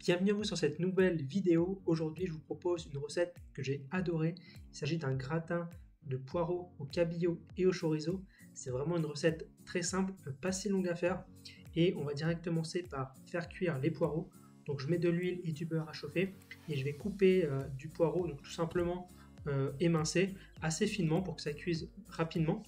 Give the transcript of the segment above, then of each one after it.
Bienvenue à vous sur cette nouvelle vidéo. Aujourd'hui, je vous propose une recette que j'ai adorée. Il s'agit d'un gratin de poireaux au cabillaud et au chorizo. C'est vraiment une recette très simple, pas si longue à faire. Et on va directement commencer par faire cuire les poireaux. Donc je mets de l'huile et du beurre à chauffer et je vais couper du poireau, donc tout simplement émincer assez finement pour que ça cuise rapidement.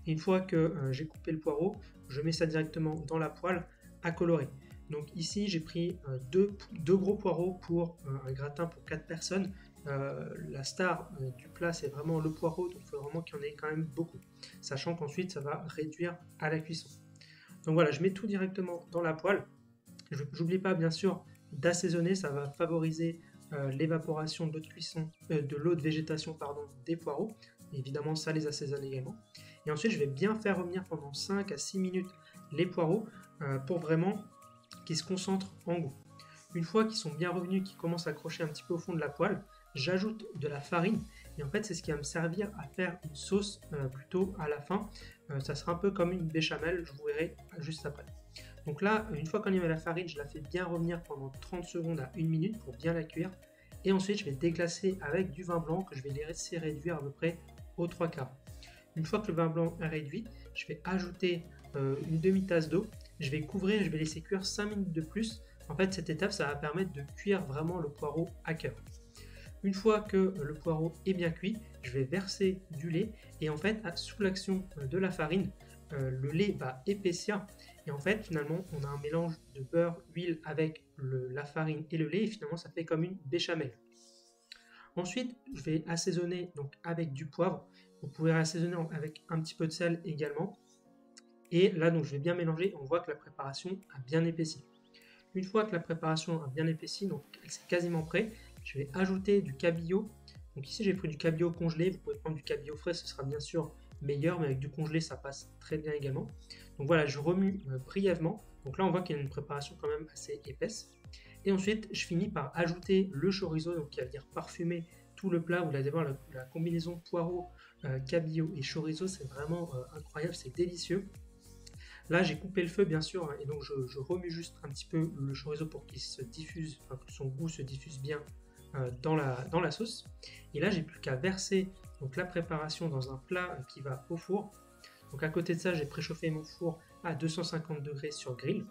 Et une fois que j'ai coupé le poireau, je mets ça directement dans la poêle à colorer. Donc ici j'ai pris deux gros poireaux pour un gratin pour 4 personnes. La star du plat c'est vraiment le poireau, donc il faut vraiment qu'il y en ait quand même beaucoup, sachant qu'ensuite ça va réduire à la cuisson. Donc voilà, je mets tout directement dans la poêle. J'oublie pas bien sûr d'assaisonner, ça va favoriser l'évaporation de l'eau de cuisson, de l'eau de végétation pardon, des poireaux. Évidemment ça les assaisonne également. Et ensuite je vais bien faire revenir pendant 5 à 6 minutes les poireaux pour vraiment qu'ils se concentrent en goût. Une fois qu'ils sont bien revenus, qu'ils commencent à accrocher un petit peu au fond de la poêle, j'ajoute de la farine et en fait c'est ce qui va me servir à faire une sauce plutôt à la fin. Ça sera un peu comme une béchamel, je vous verrai juste après. Donc là, une fois qu'on y met la farine, je la fais bien revenir pendant 30 secondes à 1 minute pour bien la cuire. Et ensuite, je vais déglacer avec du vin blanc que je vais laisser réduire à peu près aux 3 quarts. Une fois que le vin blanc est réduit, je vais ajouter une demi-tasse d'eau. Je vais couvrir, je vais laisser cuire 5 minutes de plus. En fait, cette étape, ça va permettre de cuire vraiment le poireau à cœur. Une fois que le poireau est bien cuit, je vais verser du lait et en fait, sous l'action de la farine, le lait va épaissir et en fait, finalement, on a un mélange de beurre, huile avec la farine et le lait et finalement, ça fait comme une béchamel. Ensuite, je vais assaisonner donc avec du poivre. Vous pouvez assaisonner avec un petit peu de sel également. Et là, donc, je vais bien mélanger. On voit que la préparation a bien épaissi. Une fois que la préparation a bien épaissi, donc c'est quasiment prêt, je vais ajouter du cabillaud. Donc ici, j'ai pris du cabillaud congelé. Vous pouvez prendre du cabillaud frais, ce sera bien sûr meilleur, mais avec du congelé, ça passe très bien également. Donc voilà, je remue brièvement. Donc là, on voit qu'il y a une préparation quand même assez épaisse. Et ensuite, je finis par ajouter le chorizo, donc qui va venir parfumer tout le plat. Vous allez voir la combinaison poireau, cabillaud et chorizo, c'est vraiment incroyable, c'est délicieux. Là, j'ai coupé le feu, bien sûr, hein, et donc je remue juste un petit peu le chorizo pour qu'il se diffuse, enfin, que son goût se diffuse bien dans la sauce. Et là, j'ai plus qu'à verser donc, la préparation dans un plat qui va au four. Donc à côté de ça, j'ai préchauffé mon four à 250 degrés sur grill.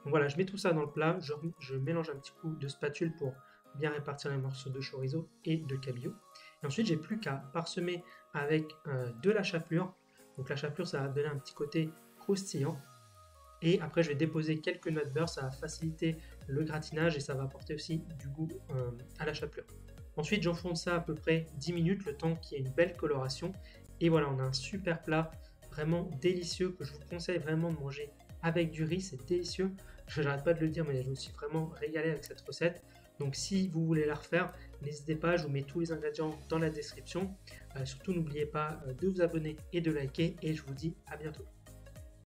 Donc voilà, je mets tout ça dans le plat, je mélange un petit coup de spatule pour bien répartir les morceaux de chorizo et de cabillaud. Et ensuite, j'ai plus qu'à parsemer avec de la chapelure. Donc la chapelure, ça va donner un petit côté croustillant. Et après, je vais déposer quelques noix de beurre, ça va faciliter le gratinage et ça va apporter aussi du goût à la chapelure. Ensuite, j'enfonce ça à peu près 10 minutes, le temps qu'il y ait une belle coloration. Et voilà, on a un super plat, vraiment délicieux, que je vous conseille vraiment de manger avec du riz, c'est délicieux. Je n'arrête pas de le dire, mais je me suis vraiment régalé avec cette recette. Donc si vous voulez la refaire, n'hésitez pas, je vous mets tous les ingrédients dans la description. Surtout n'oubliez pas de vous abonner et de liker et je vous dis à bientôt.